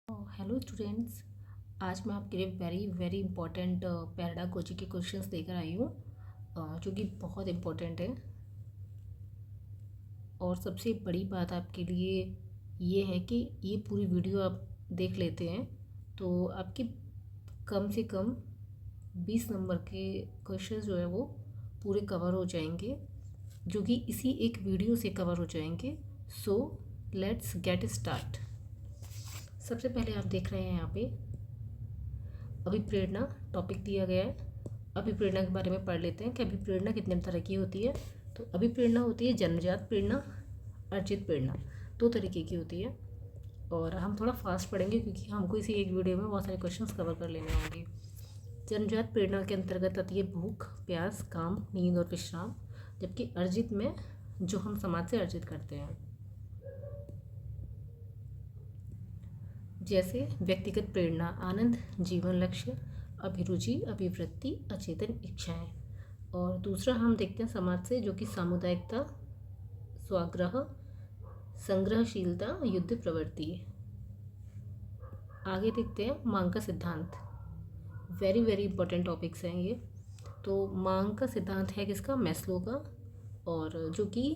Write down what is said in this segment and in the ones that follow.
Hello students. आज मैं आपके लिए वेरी वेरी इंपॉर्टेंट पैराडागोजी के क्वेश्चंस लेकर आई हूँ, जो कि बहुत इम्पोर्टेंट है। और सबसे बड़ी बात आपके लिए ये है कि ये पूरी वीडियो आप देख लेते हैं तो आपके कम से कम 20 नंबर के क्वेश्चंस जो है वो पूरे कवर हो जाएंगे, जो कि इसी एक वीडियो से कवर हो जाएंगे। So let's get start. सबसे पहले आप देख रहे हैं यहाँ पे अभिप्रेरणा टॉपिक दिया गया है। अभिप्रेरणा के बारे में पढ़ लेते हैं कि अभिप्रेरणा कितने तरह की होती है। तो अभिप्रेरणा होती है जन्मजात प्रेरणा, अर्जित प्रेरणा, दो तरीके की होती है। और हम थोड़ा फास्ट पढ़ेंगे क्योंकि हमको इसी एक वीडियो में बहुत सारे क्वेश्चंस कवर कर लेने होंगे। जन्मजात प्रेरणा के अंतर्गत आती है भूख, प्यास, काम, नींद और विश्राम, जबकि अर्जित में जो हम समाज से अर्जित करते हैं, जैसे व्यक्तिगत प्रेरणा, आनंद, जीवन लक्ष्य, अभिरुचि, अभिवृत्ति, अचेतन इच्छाएं। और दूसरा हम देखते हैं समाज से, जो कि सामुदायिकता, स्वाग्रह, संग्रहशीलता, युद्ध प्रवृत्ति। आगे देखते हैं मांग का सिद्धांत। वेरी वेरी इंपॉर्टेंट टॉपिक्स हैं ये। तो मांग का सिद्धांत है किसका? मैस्लो का, और जो कि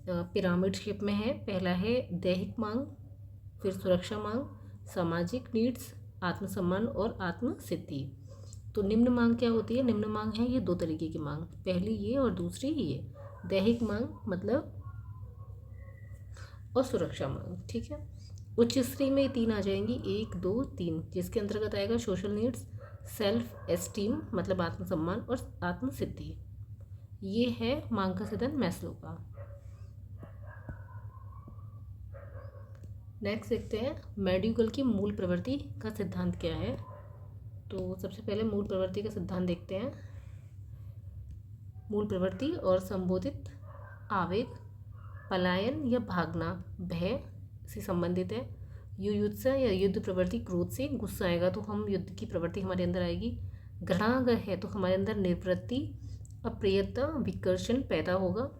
पिरामिड शेप में है। पहला है दैहिक मांग, फिर सुरक्षा मांग, सामाजिक नीड्स, आत्मसम्मान और आत्म सिद्धि। तो निम्न मांग क्या होती है? निम्न मांग है ये दो तरीके की मांग, पहली ये और दूसरी ये। दैहिक मांग मतलब और सुरक्षा मांग, ठीक है। उच्च श्रेणी में तीन आ जाएंगी, 1 2 3, जिसके अंतर्गत आएगा सोशल नीड्स, सेल्फ एस्टीम मतलब आत्मसम्मान और आत्म सिद्धि। ये है मांग का सिद्धांत मैस्लो का। नेक्स्ट देखते हैं मैड्यूगल की मूल प्रवृत्ति का सिद्धांत क्या है। तो सबसे पहले मूल प्रवृत्ति का सिद्धांत देखते हैं। मूल प्रवृत्ति और संबोधित आवेग, पलायन या भागना, भय से संबंधित है। युयुत्सा या युद्ध प्रवृत्ति, क्रोध से गुस्सा आएगा तो हम युद्ध की प्रवृत्ति हमारे अंदर आएगी। घृणा अगर है तो हमारे अंदर निवृत्ति, अप्रियता, विकर्षण पैदा होगा।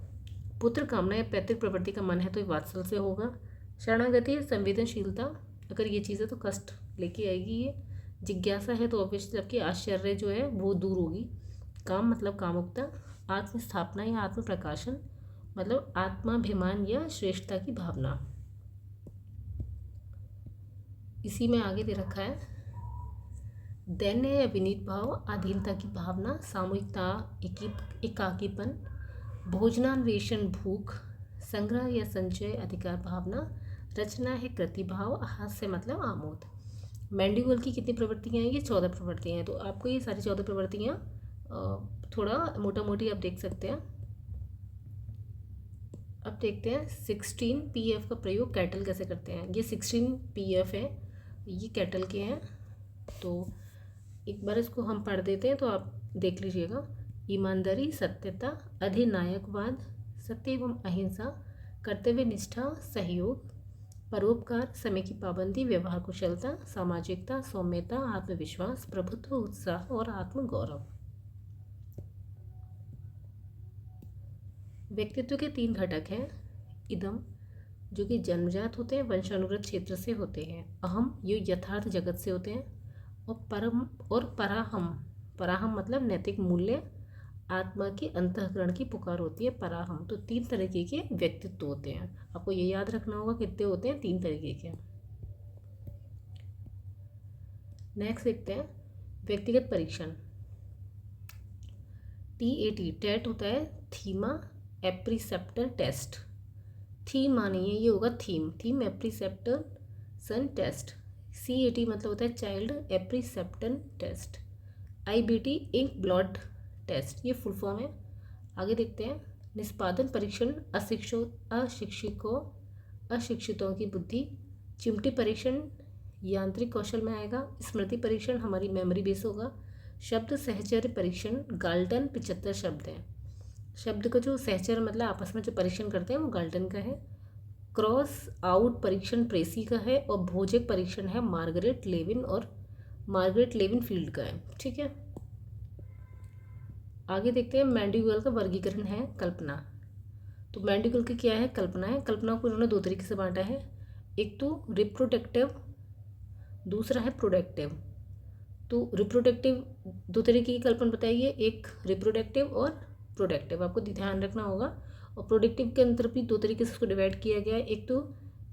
पुत्र कामना या पैतृक प्रवृत्ति का मन है तो वात्सल से होगा। शरणागति, संवेदनशीलता, अगर ये चीज़ है तो कष्ट लेके आएगी ये। जिज्ञासा है तो ऑब्वियसली आपकी आश्चर्य जो है वो दूर होगी। काम मतलब कामुकता, आत्मस्थापना या आत्म प्रकाशन मतलब आत्माभिमान या श्रेष्ठता की भावना। इसी में आगे दे रखा है दैन्य या विनीत भाव, अधीनता की भावना, सामूहिकता, एकाकीपन, भोजनान्वेषण भूख, संग्रह या संचय अधिकार भावना, रचना है कृति भाव, हास्य मतलब आमोद। मैंडिगल की कितनी प्रवृत्तियाँ हैं? ये 14 प्रवृत्तियाँ हैं। तो आपको ये सारी 14 प्रवृत्तियाँ थोड़ा मोटा मोटी आप देख सकते हैं। अब देखते हैं 16 PF का प्रयोग कैटल कैसे करते हैं। ये 16 PF है, ये कैटल के हैं। तो एक बार इसको हम पढ़ देते हैं तो आप देख लीजिएगा। ईमानदारी, सत्यता, अधिनायकवाद, सत्य एवं अहिंसा, कर्तव्य निष्ठा, सहयोग, परोपकार, समय की पाबंदी, व्यवहार कुशलता, सामाजिकता, सौम्यता, आत्मविश्वास, प्रभुत्व, उत्साह और आत्मगौरव। व्यक्तित्व के 3 घटक हैं। इदम, जो कि जन्मजात होते हैं, वंशानुगत क्षेत्र से होते हैं। अहम, ये यथार्थ जगत से होते हैं। और परम और पराहम, पराहम मतलब नैतिक मूल्य, आत्मा के अंतःकरण की पुकार होती है पराहम। तो 3 तरीके के व्यक्तित्व होते हैं। आपको ये याद रखना होगा कितने होते हैं, 3 तरीके के। नेक्स्ट देखते हैं व्यक्तिगत परीक्षण। TAT, टेट होता है थीमा एप्रीसेप्टर टेस्ट। थीम मानिए ये होगा theme, theme apperception test. CAT मतलब होता है child apperception test. IBT ink blood test, ये फुल फॉर्म है। आगे देखते हैं निष्पादन परीक्षण, अशिक्षितों की बुद्धि। चिमटी परीक्षण यांत्रिक कौशल में आएगा। स्मृति परीक्षण हमारी मेमोरी बेस होगा। शब्द सहचर्य परीक्षण, गाल्टन 75 शब्द हैं। शब्द का जो सहचर्य मतलब आपस में जो परीक्षण करते हैं वो गाल्टन का है। क्रॉस आउट परीक्षण ट्रेसी का है। और भोजक परीक्षण है मार्गरेट लेविन फील्ड का है, ठीक है। आगे देखते हैं मैंडिगल का वर्गीकरण है कल्पना। तो मैंडिगल की क्या है? कल्पना है। कल्पना को उन्होंने 2 तरीके से बांटा है। एक तो रिप्रोडक्टिव दूसरा है प्रोडक्टिव। तो रिप्रोडक्टिव दो तरीके की कल्पना बताइए, एक रिप्रोडक्टिव और प्रोडक्टिव, आपको ध्यान रखना होगा। और प्रोडक्टिव के अंदर भी दो तरीके से उसको डिवाइड किया गया है, एक तो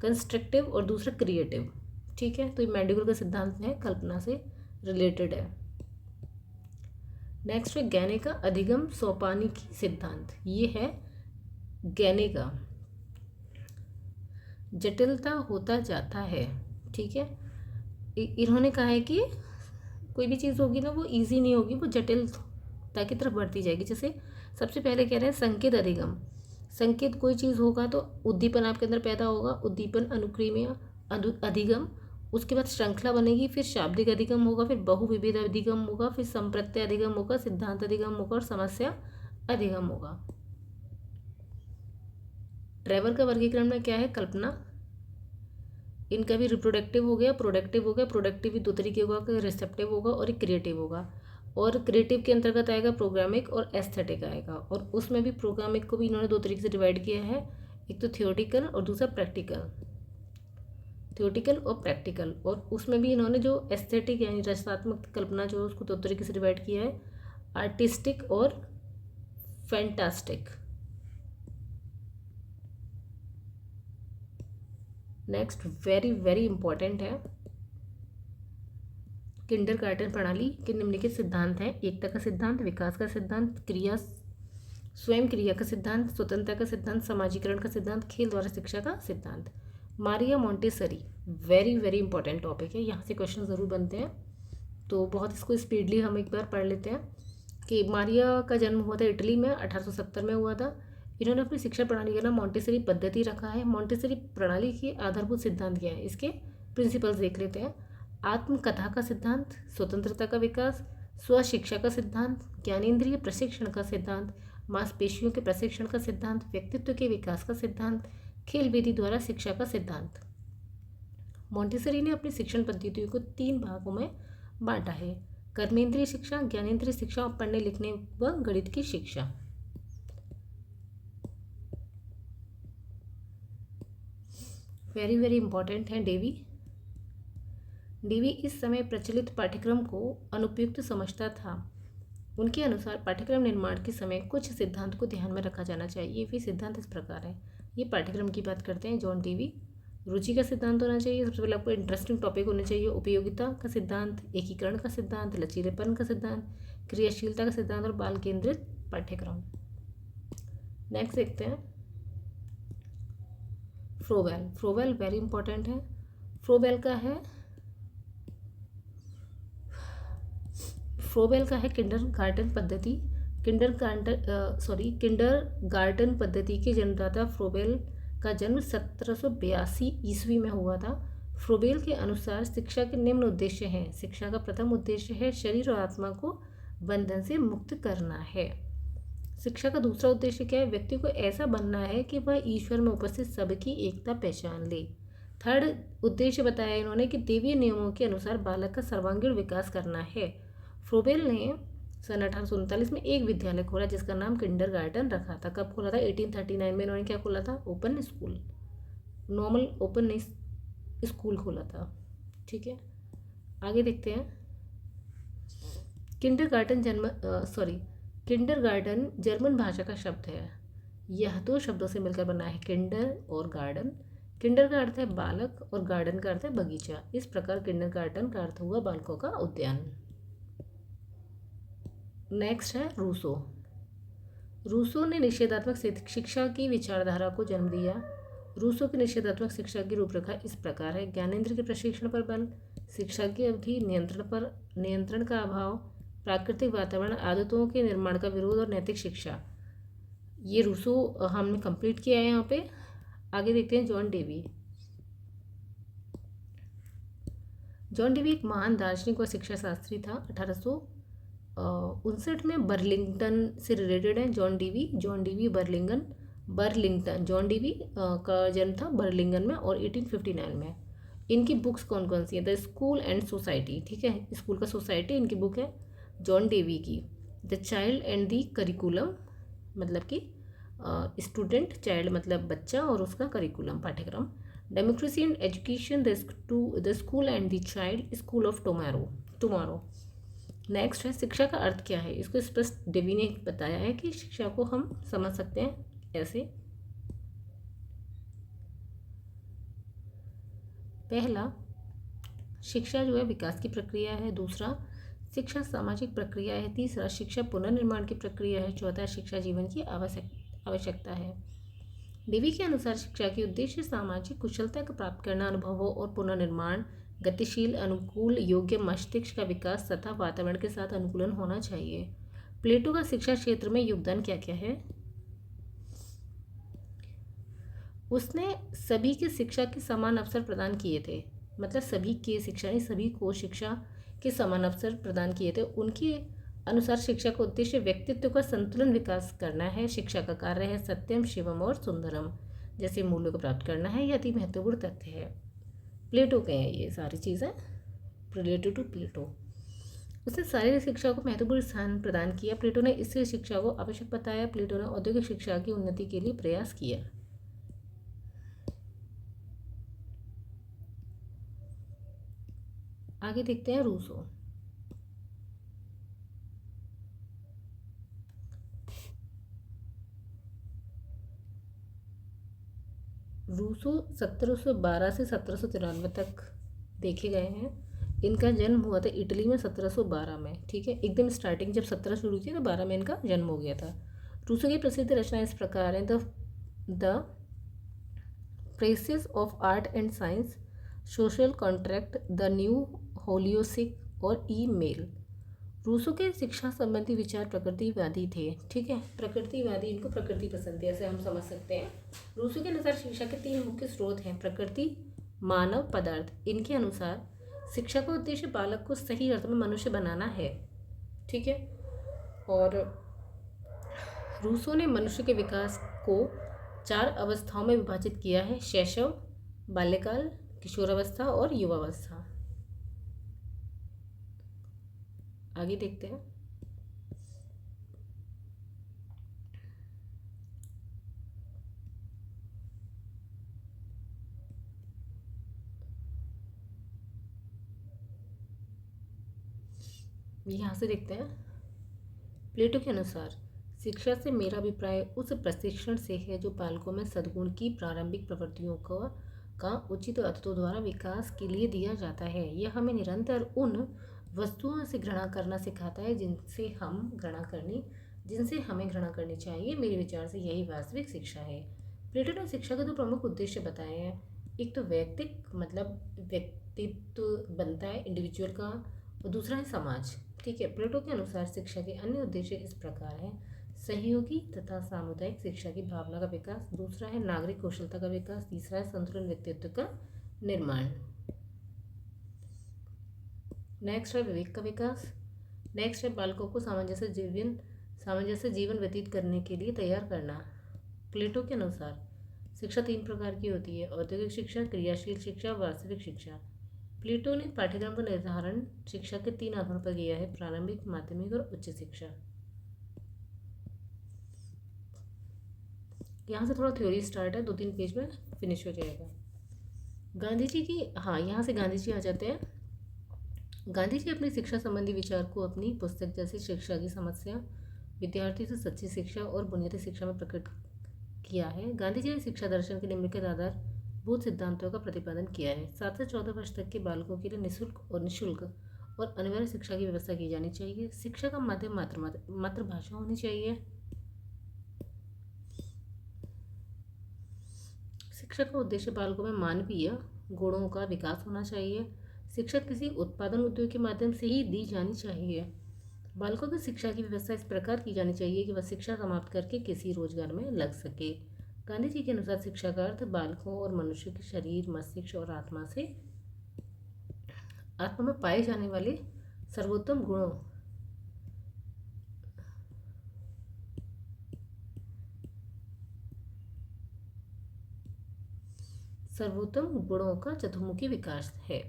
कंस्ट्रक्टिव और दूसरा क्रिएटिव। ठीक है, तो ये मैंडिगल का सिद्धांत है, कल्पना से रिलेटेड है। नेक्स्ट है गैने का अधिगम सोपानिकी सिद्धांत। ये है गैने का, जटिलता होता जाता है। ठीक है, इन्होंने कहा है कि कोई भी चीज़ होगी ना वो इजी नहीं होगी, वो जटिलता की तरफ बढ़ती जाएगी। जैसे सबसे पहले कह रहे हैं संकेत अधिगम। संकेत कोई चीज़ होगा तो उद्दीपन आपके अंदर पैदा होगा, उद्दीपन, अनुक्रिया, अधिगम, उसके बाद श्रृंखला बनेगी, फिर शाब्दिक अधिगम होगा, फिर बहुविविध अधिगम होगा, फिर संप्रत्यय अधिगम होगा, सिद्धांत अधिगम होगा और समस्या अधिगम होगा। ट्रेवर का वर्गीकरण में क्या है, कल्पना। इनका भी रिप्रोडक्टिव हो गया, प्रोडक्टिव हो गया। प्रोडक्टिव भी दो तरीके होगा, रिसेप्टिव होगा और एक क्रिएटिव होगा। और क्रिएटिव के अंतर्गत आएगा प्रोग्रामिक और एस्थेटिक आएगा। और उसमें भी प्रोग्रामिक को भी इन्होंने दो तरीके से डिवाइड किया है, एक तो थियोटिकल और दूसरा प्रैक्टिकल। थियोटिकल और प्रैक्टिकल। और उसमें भी इन्होंने जो एस्थेटिक यानी रचनात्मक कल्पना जो है उसको दो तरीके से डिवाइड किया है, आर्टिस्टिक और fantastic. Next very very important है, किंडरगार्टन प्रणाली के निम्नलिखित सिद्धांत हैं। एकता का सिद्धांत, विकास का सिद्धांत, क्रिया स्वयं क्रिया का सिद्धांत, स्वतंत्रता का सिद्धांत, समाजीकरण का सिद्धांत, खेल द्वारा शिक्षा का सिद्धांत। Maria Montessori very very important topic है, यहाँ से क्वेश्चन ज़रूर बनते हैं, तो बहुत इसको स्पीडली हम एक बार पढ़ लेते हैं। कि मारिया का जन्म हुआ था इटली में, 1870 में हुआ था। इन्होंने अपनी शिक्षा प्रणाली का नाम मोंटेसरी पद्धति रखा है। मोंटेसरी प्रणाली की आधारभूत सिद्धांत क्या है, इसके प्रिंसिपल्स देख लेते हैं। आत्मकथा का सिद्धांत, स्वतंत्रता का विकास, स्वशिक्षा का सिद्धांत, ज्ञानेंद्रिय प्रशिक्षण का सिद्धांत, मांसपेशियों के प्रशिक्षण का सिद्धांत, व्यक्तित्व के विकास का सिद्धांत, खेल विधि द्वारा शिक्षा का सिद्धांत। मोंटेसरी ने अपनी शिक्षण पद्धतियों को 3 भागों में बांटा है, कर्मेंद्रिय शिक्षा, ज्ञानेंद्रिय शिक्षा और पढ़ने लिखने व गणित की शिक्षा। वेरी वेरी इंपॉर्टेंट है डेवी। डेवी इस समय प्रचलित पाठ्यक्रम को अनुपयुक्त समझता था। उनके अनुसार पाठ्यक्रम निर्माण के समय कुछ सिद्धांत को ध्यान में रखा जाना चाहिए। वे सिद्धांत इस प्रकार है, ये पाठ्यक्रम की बात करते हैं जॉन डेवी। रुचि का सिद्धांत होना चाहिए, सबसे पहले आपको इंटरेस्टिंग टॉपिक होने चाहिए। उपयोगिता का सिद्धांत, एकीकरण का सिद्धांत, लचीलेपन का सिद्धांत, क्रियाशीलता का सिद्धांत और बाल केंद्रित पाठ्यक्रम। नेक्स्ट देखते हैं फ्रोवेल। फ्रोवेल वेरी इंपॉर्टेंट है। फ्रोवेल का है किंडरगार्टन पद्धति। किंडरगार्टन पद्धति के जन्मदाता फ्रोबेल का जन्म 1782 ईस्वी में हुआ था। फ्रोबेल के अनुसार शिक्षा के निम्न उद्देश्य हैं। शिक्षा का प्रथम उद्देश्य है शरीर और आत्मा को बंधन से मुक्त करना है। शिक्षा का दूसरा उद्देश्य क्या है, व्यक्ति को ऐसा बनना है कि वह ईश्वर में उपस्थित सबकी एकता पहचान ले। थर्ड उद्देश्य बताया इन्होंने कि देवीय नियमों के अनुसार बालक का सर्वांगीण विकास करना है। फ्रोबेल ने सन 1839 में एक विद्यालय खोला जिसका नाम किंडरगार्टन रखा था। कब खोला था, 1839 में इन्होंने क्या खोला था, open school, normal open school खोला था। ठीक है, आगे देखते हैं। किंडरगार्टन जर्मन भाषा का शब्द है। यह 2 शब्दों से मिलकर बना है, किंडर और गार्डन। किंडर का अर्थ है बालक और गार्डन का अर्थ है बगीचा। इस प्रकार किंडरगार्टन का अर्थ हुआ बालकों का उद्यान। नेक्स्ट है रूसो। रूसो ने निषेधात्मक शिक्षा की विचारधारा को जन्म दिया। रूसो की निषेधात्मक शिक्षा की रूपरेखा इस प्रकार है, ज्ञानेंद्र के प्रशिक्षण पर बल, शिक्षा की अवधि, नियंत्रण का अभाव, प्राकृतिक वातावरण, आदतों के निर्माण का विरोध और नैतिक शिक्षा। ये रूसो हमने कंप्लीट किया है यहाँ पे। आगे देखते हैं जॉन डेवी। जॉन डेवी एक महान दार्शनिक और शिक्षा शास्त्री था। 1859 में बर्लिंगटन से रिलेटेड है John Dewey Burlington. John Dewey का जन्म था बर्लिंगटन में और 1859 में। इनकी बुक्स कौन कौन सी हैं, द स्कूल एंड सोसाइटी, ठीक है, स्कूल का सोसाइटी इनकी बुक है जॉन डेवी की। The child and the curriculum, मतलब कि स्टूडेंट, चाइल्ड मतलब बच्चा और उसका करिकुलम पाठ्यक्रम। Democracy and education, the school and the child, school of tomorrow. Next है शिक्षा का अर्थ क्या है। इसको स्पष्ट डेवी ने बताया है कि शिक्षा को हम समझ सकते हैं ऐसे। पहला, शिक्षा जो है विकास की प्रक्रिया है। दूसरा, शिक्षा सामाजिक प्रक्रिया है। तीसरा, शिक्षा पुनर्निर्माण की प्रक्रिया है। चौथा, शिक्षा जीवन की आवश्यकता है। डेवी के अनुसार शिक्षा के उद्देश्य सामाजिक कुशलता को प्राप्त करना, अनुभवों और पुनर्निर्माण, गतिशील, अनुकूल, योग्य मस्तिष्क का विकास तथा वातावरण के साथ अनुकूलन होना चाहिए। प्लेटो का शिक्षा क्षेत्र में योगदान क्या क्या है। उसने सभी के शिक्षा के समान अवसर प्रदान किए थे। मतलब सभी के शिक्षा नहीं, सभी को शिक्षा के समान अवसर प्रदान किए थे। उनके अनुसार शिक्षा का उद्देश्य व्यक्तित्व का संतुलन विकास करना है। शिक्षा का कार्य है सत्यम, शिवम और सुंदरम जैसे मूल्यों को प्राप्त करना है। यह अति महत्वपूर्ण तथ्य है। प्लेटो के हैं ये सारी चीज़ें रिलेटेड टू प्लेटो। उसने शारीरिक शिक्षा को महत्वपूर्ण स्थान प्रदान किया। प्लेटो ने इससे शिक्षा को आवश्यक बताया। प्लेटो ने औद्योगिक शिक्षा की उन्नति के लिए प्रयास किया। आगे देखते हैं रूसो। रूसो 1712 से 1793 तक देखे गए हैं। इनका जन्म हुआ था इटली में 1712 में। ठीक है, एकदम स्टार्टिंग जब 17 शुरू की तो 12 में इनका जन्म हो गया था। रूसो की प्रसिद्ध रचना इस प्रकार है। The process of art and science, social contract, the new Heloise और ई मेल। रूसो के शिक्षा संबंधी विचार प्रकृतिवादी थे। ठीक है, प्रकृतिवादी, इनको प्रकृति पसंद है ऐसे हम समझ सकते हैं। रूसो के अनुसार शिक्षा के 3 मुख्य स्रोत हैं, प्रकृति, मानव, पदार्थ। इनके अनुसार शिक्षा का उद्देश्य बालक को सही अर्थ में मनुष्य बनाना है। ठीक है, और रूसो ने मनुष्य के विकास को 4 अवस्थाओं में विभाजित किया है, शैशव, बाल्यकाल, किशोरावस्था और युवावस्था। आगे देखते हैं। यहाँ से देखते हैं। प्लेटो के अनुसार शिक्षा से मेरा अभिप्राय उस प्रशिक्षण से है जो बालकों में सद्गुण की प्रारंभिक प्रवृत्तियों का उचित अर्थों द्वारा विकास के लिए दिया जाता है। यह हमें निरंतर उन वस्तुओं से घृणा करना सिखाता है जिनसे हमें घृणा करनी चाहिए। मेरे विचार से यही वास्तविक शिक्षा है। प्लेटो ने शिक्षा के 2 प्रमुख उद्देश्य बताए हैं। एक तो व्यक्तित्व बनता है इंडिविजुअल का, और दूसरा है समाज। ठीक है, प्लेटो के अनुसार शिक्षा के अन्य उद्देश्य इस प्रकार हैं। सहयोगी तथा सामुदायिक शिक्षा की भावना का विकास। दूसरा है नागरिक कौशलता का विकास। तीसरा है संतुलन व्यक्तित्व का निर्माण। नेक्स्ट है विवेक का विकास। नेक्स्ट है बालकों को सामंजस्य जीवन व्यतीत करने के लिए तैयार करना। प्लेटो के अनुसार शिक्षा 3 प्रकार की होती है, औद्योगिक शिक्षा, क्रियाशील शिक्षा, वास्तविक शिक्षा। प्लेटो ने पाठ्यक्रम का निर्धारण शिक्षा के 3 आधारों पर किया है, प्रारंभिक, माध्यमिक और उच्च शिक्षा। यहाँ से थोड़ा थ्योरी स्टार्ट है, 2-3 पेज में फिनिश हो जाएगा। गांधी जी की, हाँ यहाँ से गांधी जी आ जाते हैं। गांधी जी अपनी शिक्षा संबंधी विचार को अपनी पुस्तक जैसे शिक्षा की समस्या, विद्यार्थी से सच्ची शिक्षा और बुनियादी शिक्षा में प्रकट किया है। गांधी जी ने शिक्षा दर्शन के निम्नलिखित आधारभूत सिद्धांतों का प्रतिपादन किया है। 7 से 14 वर्ष तक के बालकों के लिए निःशुल्क और अनिवार्य शिक्षा की व्यवस्था की जानी चाहिए। शिक्षा का माध्यम मातृभाषा होनी चाहिए। शिक्षा का उद्देश्य बालकों में मानवीय गुणों का विकास होना चाहिए। शिक्षा किसी उत्पादन उद्योग के माध्यम से ही दी जानी चाहिए। बालकों की शिक्षा की व्यवस्था इस प्रकार की जानी चाहिए कि वह शिक्षा समाप्त करके किसी रोजगार में लग सके। गांधी जी के अनुसार शिक्षा का अर्थ बालकों और मनुष्य के शरीर, मस्तिष्क और आत्मा में पाए जाने वाले सर्वोत्तम गुणों का चतुर्मुखी विकास है।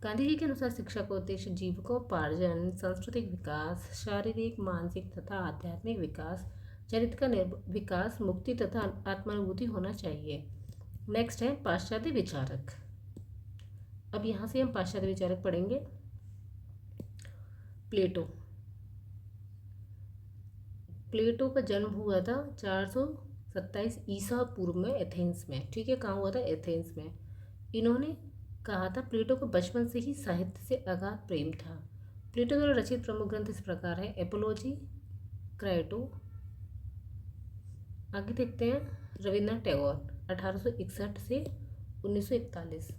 गांधी जी के अनुसार शिक्षा का उद्देश्य जीविकोपार्जन, सांस्कृतिक विकास, शारीरिक, मानसिक तथा आध्यात्मिक विकास, चरित्र का विकास, मुक्ति तथा आत्मानुभूति होना चाहिए। नेक्स्ट है पाश्चात्य विचारक। अब यहाँ से हम पाश्चात्य विचारक पढ़ेंगे। प्लेटो। प्लेटो का जन्म हुआ था 427 ईसा पूर्व में एथेंस में। ठीक है, कहाँ हुआ था? एथेंस में। इन्होंने कहा था प्लेटो को बचपन से ही साहित्य से अगाध प्रेम था। प्लेटो द्वारा रचित प्रमुख ग्रंथ इस प्रकार है: एपोलॉजी, क्राइटो। आगे देखते हैं रविन्द्रनाथ टैगोर 1861 से 1941।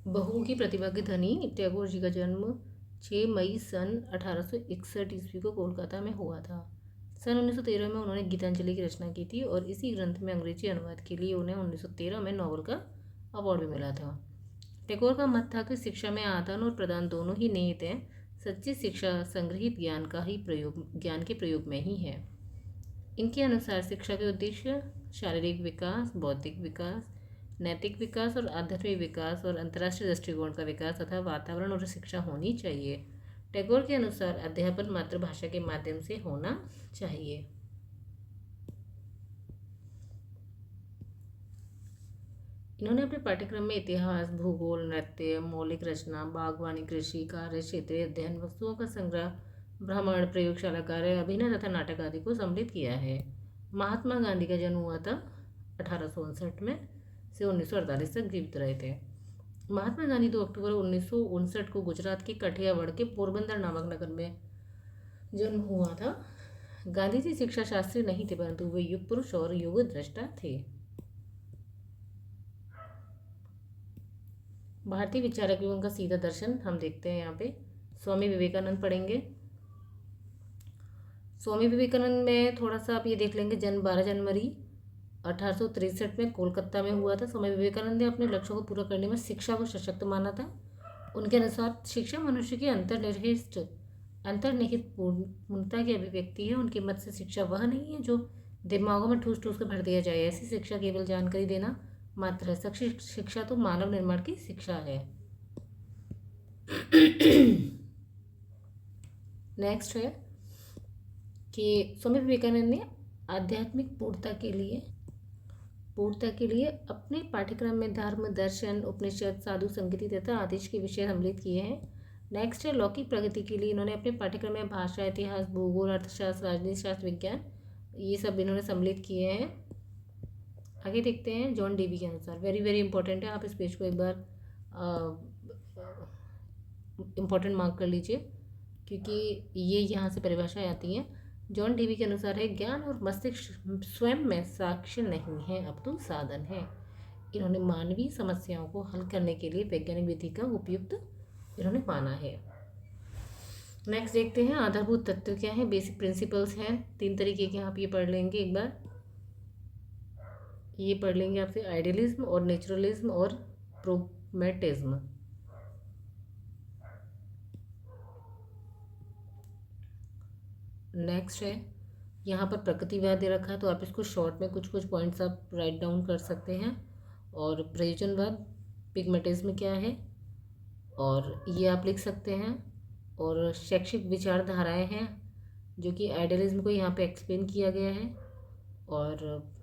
बहुमुखी प्रतिभा के धनी टैगोर जी का जन्म 6 मई सन 1861 ईस्वी को कोलकाता में हुआ था। सन 1913 में उन्होंने गीतांजलि की रचना की थी और इसी ग्रंथ में अंग्रेजी अनुवाद के लिए उन्हें 1913 में नोबेल का अवार्ड भी मिला था। टैगोर का मत था कि शिक्षा में आदान और प्रदान दोनों ही निहित हैं। सच्ची शिक्षा संग्रहित ज्ञान के प्रयोग में ही है। इनके अनुसार शिक्षा के उद्देश्य शारीरिक विकास, बौद्धिक विकास, नैतिक विकास और आध्यात्मिक विकास और अंतर्राष्ट्रीय दृष्टिकोण का विकास तथा वातावरण और शिक्षा होनी चाहिए। टैगोर के अनुसार अध्यापन मातृभाषा के माध्यम से होना चाहिए। इन्होंने अपने पाठ्यक्रम में इतिहास, भूगोल, नृत्य, मौलिक रचना, बागवानी, कृषि, कार्य क्षेत्रीय अध्ययन, वस्तुओं का संग्रह, भ्रमण, प्रयोगशाला कार्य, अभिनय तथा नाटक आदि को सम्मिलित किया है। महात्मा गांधी का जन्म हुआ था 1859 में से 1948 तक जीवित रहे थे। महात्मा गांधी 2 अक्टूबर 1959 को गुजरात के कठियावाड़ के पोरबंदर नामक नगर में जन्म हुआ था। गांधी जी शिक्षा शास्त्री नहीं थे, परंतु वे युग पुरुष और युग दृष्टा थे। भारतीय विचारक एवं उनका सीधा दर्शन हम देखते हैं यहाँ पे। स्वामी विवेकानंद पढ़ेंगे। स्वामी विवेकानंद में थोड़ा सा आप ये देख लेंगे, जन्म 12 जनवरी 1863 में कोलकाता में हुआ था। स्वामी विवेकानंद ने अपने लक्ष्यों को पूरा करने में शिक्षा को सशक्त माना था। उनके अनुसार शिक्षा मनुष्य की अंतर्निहित पूर्णता की अभिव्यक्ति है। उनके मत से शिक्षा वह नहीं है जो दिमागों में ठूस ठूस कर भर दिया जाए। ऐसी शिक्षा केवल जानकारी देना मात्र है। शिक्षा तो मानव निर्माण की शिक्षा है। नेक्स्ट है कि स्वामी विवेकानंद ने आध्यात्मिक पूर्णता के लिए अपने पाठ्यक्रम में धर्म, दर्शन, उपनिषद, साधु संगीति तथा आदेश के विषय सम्मिलित किए हैं। नेक्स्ट है लौकिक प्रगति के लिए इन्होंने अपने पाठ्यक्रम में भाषा, इतिहास, भूगोल, अर्थशास्त्र, राजनीति शास्त्र, विज्ञान, ये सब इन्होंने सम्मिलित किए हैं। आगे देखते हैं जॉन डेवी के अनुसार। वेरी वेरी इंपॉर्टेंट है, आप इस पेज को एक बार इम्पोर्टेंट मार्क कर लीजिए, क्योंकि ये यहाँ से परिभाषाएं आती हैं। जॉन डेवी के अनुसार है ज्ञान और मस्तिष्क स्वयं में साक्ष्य नहीं है, अपितु साधन है। इन्होंने मानवीय समस्याओं को हल करने के लिए वैज्ञानिक विधि का उपयुक्त इन्होंने माना है। नेक्स्ट देखते हैं आधारभूत तत्व क्या है। बेसिक प्रिंसिपल्स हैं 3 तरीके के, आप ये पढ़ लेंगे एक बार। ये पढ़ लेंगे आपसे आइडियलिज्म और नेचुरलिज्म और प्रोमेटिज्म। नेक्स्ट है यहाँ पर प्रकृतिवाद दे रखा है, तो आप इसको शॉर्ट में कुछ कुछ पॉइंट्स आप राइट डाउन कर सकते हैं। और प्रयोजनवाद, पिगमेटिज्म क्या है, और ये आप लिख सकते हैं। और शैक्षिक विचारधाराएं हैं जो कि आइडियलिज्म को यहाँ पे एक्सप्लेन किया गया है। और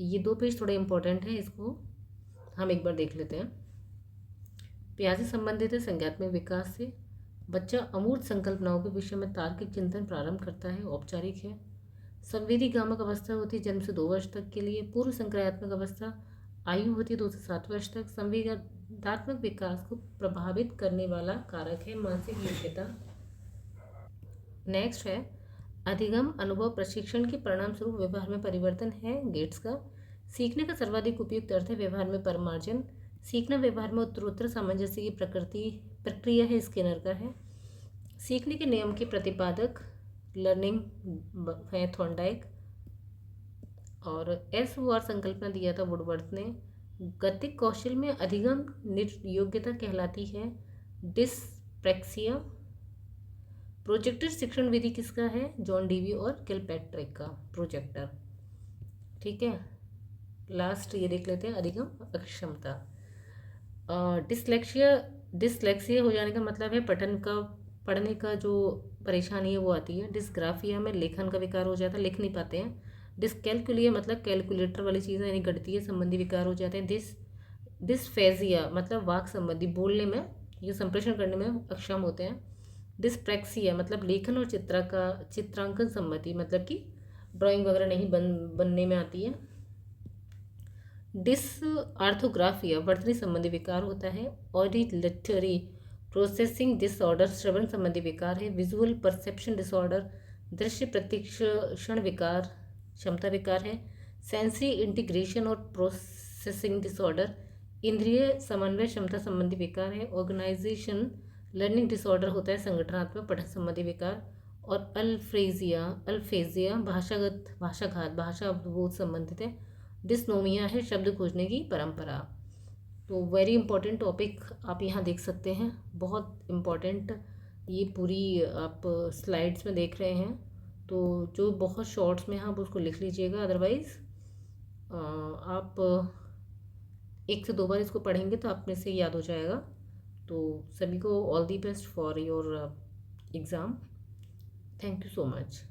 ये 2 पेज थोड़े इम्पोर्टेंट हैं, इसको हम एक बार देख लेते हैं। प्यार से संबंधित है संज्ञात्मक विकास से। बच्चा अमूर्त संकल्पनाओं के विषय में तार्किक चिंतन प्रारंभ करता है। औपचारिक है। संवेदी गामक अवस्था होती है जन्म से 2 वर्ष तक के लिए। पूर्व संक्रियात्मक अवस्था आयु होती है 2 से 7 वर्ष तक। संवेगात्मक विकास को प्रभावित करने वाला कारक है मानसिक योग्यता। नेक्स्ट है अधिगम, अनुभव, प्रशिक्षण के परिणाम स्वरूप व्यवहार में परिवर्तन है गेट्स का। सीखने का सर्वाधिक उपयुक्त अर्थ है व्यवहार में परमार्जन। सीखना व्यवहार में उत्तरोत्तर सामंजस्य की प्रक्रिया है, स्किनर का है। सीखने के नियम के प्रतिपादक लर्निंग है थॉर्नडाइक। और SOR संकल्पना दिया था वुडवर्थ ने। गतिक कौशल में अधिगम योग्यता कहलाती है डिस्प्रैक्सिया। प्रोजेक्टर शिक्षण विधि किसका है? जॉन डेवी और किलपैट्रिक का प्रोजेक्टर। ठीक है, लास्ट ये देख लेते हैं, अधिगम अक्षमता। डिसलेक्सिया, डिसलेक्सिया हो जाने का मतलब है पढ़ने का जो परेशानी है वो आती है। डिसग्राफिया में लेखन का विकार हो जाता है, लिख नहीं पाते हैं। डिसकैलकुलिया मतलब कैलकुलेटर वाली चीज़ें यानी गणितीय संबंधी विकार हो जाते हैं। डिसफेजिया मतलब वाक संबंधी, बोलने में या संप्रेषण करने में अक्षम होते हैं। डिस्प्रैक्सिया मतलब लेखन और चित्रांकन संबंधी, मतलब कि ड्राइंग वगैरह नहीं बनने में आती है। डिस आर्थोग्राफिया वर्तनी संबंधी विकार होता है। ऑडिटरी प्रोसेसिंग डिसऑर्डर श्रवण संबंधी विकार है। विजुअल परसेप्शन डिसऑर्डर दृश्य प्रतिक्षण विकार क्षमता विकार है। सेंसरी इंटीग्रेशन और प्रोसेसिंग डिसऑर्डर इंद्रिय समन्वय क्षमता संबंधी विकार है। ऑर्गेनाइजेशन लर्निंग डिसऑर्डर होता है संगठनात्मक पठन संबंधी विकार। और अल्फेजिया भाषाघात भाषा अवबोध संबंधित है। डिस्नोमिया है शब्द खोजने की परंपरा। तो वेरी इंपॉर्टेंट टॉपिक आप यहाँ देख सकते हैं, बहुत इम्पॉर्टेंट। ये पूरी आप स्लाइड्स में देख रहे हैं, तो जो बहुत शॉर्ट्स में आप उसको लिख लीजिएगा, अदरवाइज़ आप एक से दो बार इसको पढ़ेंगे तो आप में से याद हो जाएगा। तो सभी को all the best for your exam. Thank you so much.